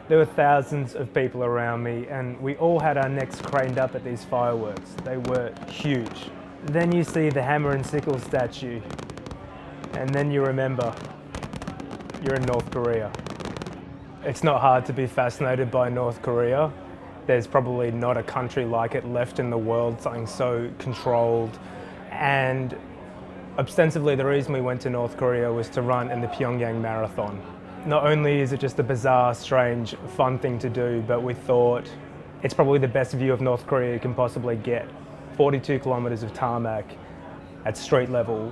There were thousands of people around me and we all had our necks craned up at these fireworks. They were huge. Then you see the hammer and sickle statue and then you remember you're in North Korea. It's not hard to be fascinated by North Korea. There's probably not a country like it left in the world, something so controlled. And ostensibly the reason we went to North Korea was to run in the Pyongyang marathon. Not only is it just a bizarre, strange, fun thing to do, but we thought it's probably the best view of North Korea you can possibly get. 42 kilometers of tarmac at street level.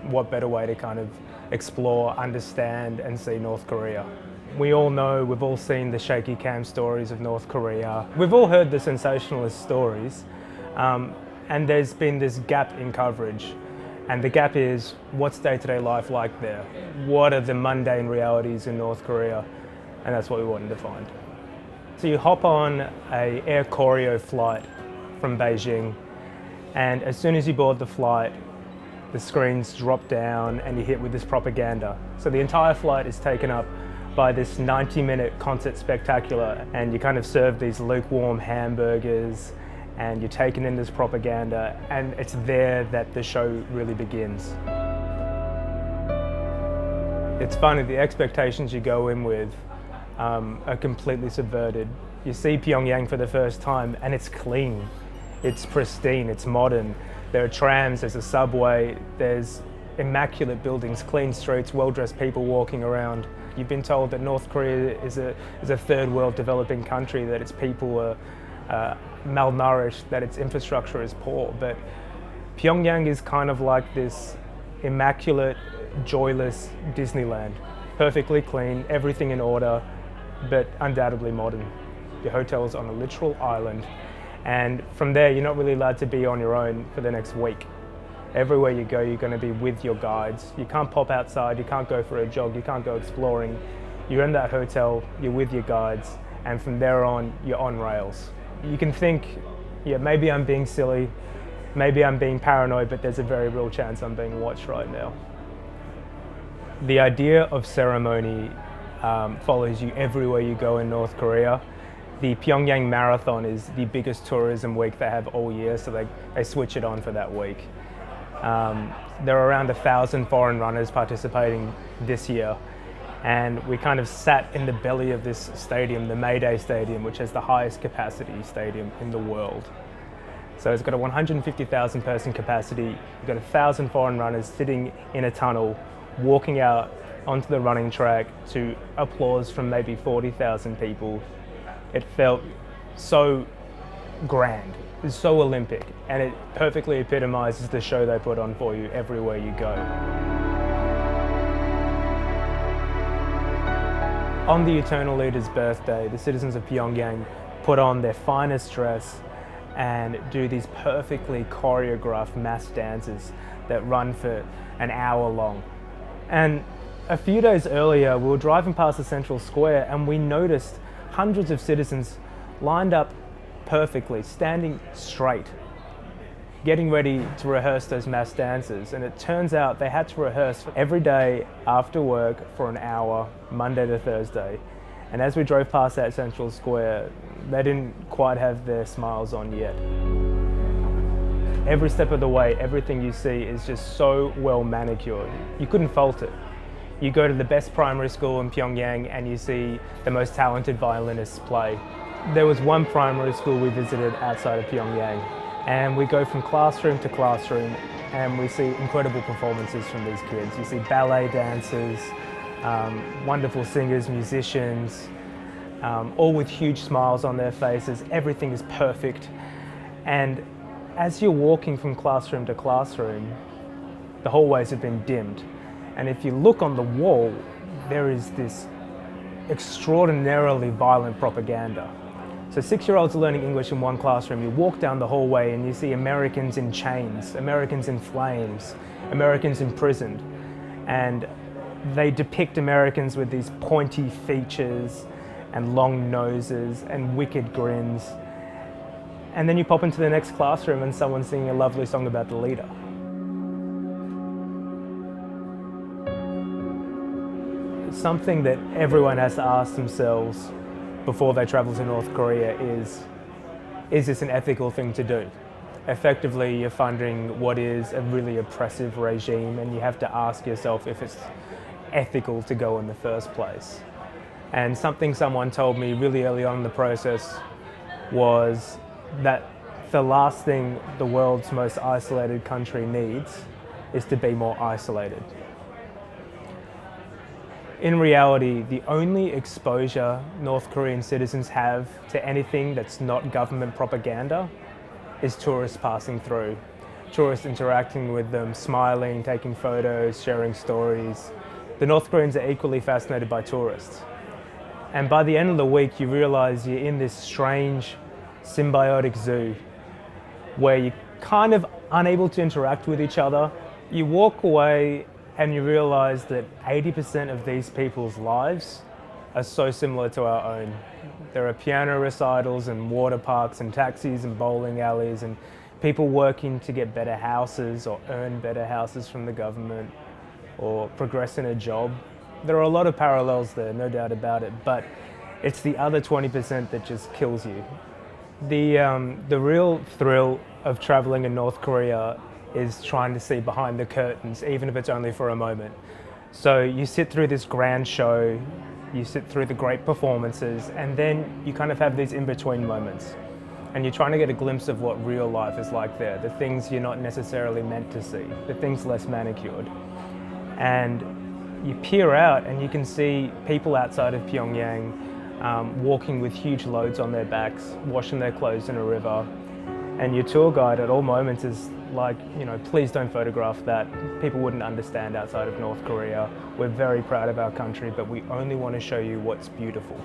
What better way to kind of explore, understand, and see North Korea? We all know, we've all seen the shaky cam stories of North Korea. We've all heard the sensationalist stories, and there's been this gap in coverage. And the gap is, what's day-to-day life like there? What are the mundane realities in North Korea? And that's what we wanted to find. So you hop on a Air Koryo flight from Beijing, and as soon as you board the flight, the screens drop down and you're hit with this propaganda. So the entire flight is taken up by this 90-minute concert spectacular, and you kind of serve these lukewarm hamburgers and you're taken in this propaganda, and it's there that the show really begins. It's funny, the expectations you go in with are completely subverted. You see Pyongyang for the first time and it's clean, it's pristine, it's modern. There are trams, there's a subway, there's immaculate buildings, clean streets, well-dressed people walking around. You've been told that North Korea is a third world developing country, that its people are malnourished, that its infrastructure is poor, but Pyongyang is kind of like this immaculate, joyless Disneyland. Perfectly clean, everything in order, but undoubtedly modern. Your hotel's on a literal island, and from there you're not really allowed to be on your own for the next week. Everywhere you go, you're going to be with your guides. You can't pop outside, you can't go for a jog, you can't go exploring. You're in that hotel, you're with your guides, and from there on, you're on rails. You can think, yeah, maybe I'm being silly, maybe I'm being paranoid, but there's a very real chance I'm being watched right now. The idea of ceremony follows you everywhere you go in North Korea. The Pyongyang Marathon is the biggest tourism week they have all year, so they switch it on for that week. There are around 1,000 foreign runners participating this year, and we kind of sat in the belly of this stadium, the Mayday Stadium, which has the highest capacity stadium in the world. So it's got a 150,000 person capacity. You've got 1,000 foreign runners sitting in a tunnel, walking out onto the running track to applause from maybe 40,000 people. It felt so grand, it was so Olympic, and it perfectly epitomizes the show they put on for you everywhere you go. On the Eternal Leader's birthday, the citizens of Pyongyang put on their finest dress and do these perfectly choreographed mass dances that run for an hour long. And a few days earlier, we were driving past the central square and we noticed hundreds of citizens lined up perfectly, standing straight, getting ready to rehearse those mass dances. And it turns out they had to rehearse every day after work for an hour, Monday to Thursday. And as we drove past that central square, they didn't quite have their smiles on yet. Every step of the way, everything you see is just so well manicured. You couldn't fault it. You go to the best primary school in Pyongyang and you see the most talented violinists play. There was one primary school we visited outside of Pyongyang, and we go from classroom to classroom and we see incredible performances from these kids. You see ballet dancers, wonderful singers, musicians, all with huge smiles on their faces. Everything is perfect. And as you're walking from classroom to classroom, the hallways have been dimmed. And if you look on the wall, there is this extraordinarily violent propaganda. So 6-year-olds are learning English in one classroom. You walk down the hallway and you see Americans in chains, Americans in flames, Americans imprisoned. And they depict Americans with these pointy features and long noses and wicked grins. And then you pop into the next classroom and someone's singing a lovely song about the leader. something that everyone has to ask themselves before they travel to North Korea is this an ethical thing to do? Effectively, you're funding what is a really oppressive regime, and you have to ask yourself if it's ethical to go in the first place. And something someone told me really early on in the process was that the last thing the world's most isolated country needs is to be more isolated. In reality, the only exposure North Korean citizens have to anything that's not government propaganda is tourists passing through. Tourists interacting with them, smiling, taking photos, sharing stories. The North Koreans are equally fascinated by tourists. And by the end of the week, you realize you're in this strange symbiotic zoo where you're kind of unable to interact with each other. You walk away and you realize that 80% of these people's lives are so similar to our own. There are piano recitals and water parks and taxis and bowling alleys and people working to get better houses or earn better houses from the government or progress in a job. There are a lot of parallels there, no doubt about it, but it's the other 20% that just kills you. The real thrill of traveling in North Korea is trying to see behind the curtains, even if it's only for a moment. So you sit through this grand show, you sit through the great performances, and then you kind of have these in-between moments. And you're trying to get a glimpse of what real life is like there, the things you're not necessarily meant to see, the things less manicured. And you peer out and you can see people outside of Pyongyang walking with huge loads on their backs, washing their clothes in a river. And your tour guide at all moments is like, please don't photograph that. People wouldn't understand outside of North Korea. We're very proud of our country, but we only want to show you what's beautiful.